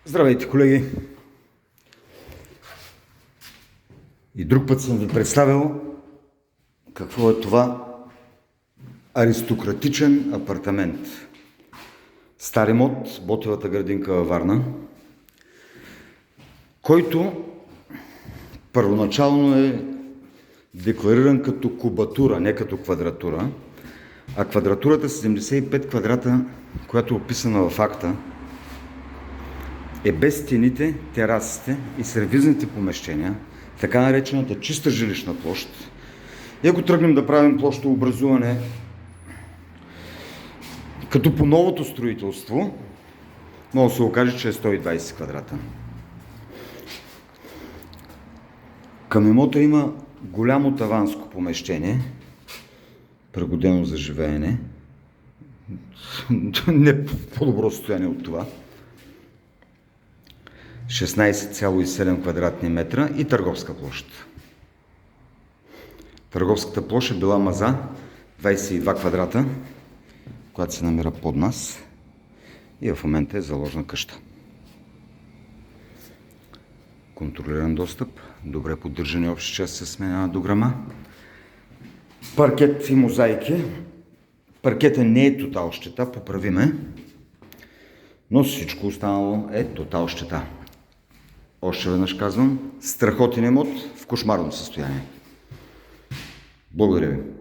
Здравейте, колеги! И друг път съм ви представил какво е това аристократичен апартамент. Стар имот, Ботевата градинка във Варна, който първоначално е деклариран като кубатура, не като квадратура, а квадратурата 75 квадрата, която е описана в акта, е без стените, терасите и сервизните помещения, така наречената чиста жилищна площ. И ако тръгнем да правим площообразуване като по новото строителство, може да се окаже, че е 120 квадрата. Към имота има голямо таванско помещение, пригодено за живеене, не по-добро състояние от това, 16,7 квадратни метра и търговска площ. Търговската площ е била маза 22 квадрата, която се намира под нас и в момента е заложена къща. Контролиран достъп, добре поддържани общи части с сменена дограма, паркет и мозайки. Паркета не е тотал щета, поправиме, но всичко останало е тотал щета. Още веднъж казвам, страхотен имот в кошмарно състояние. Благодаря ви.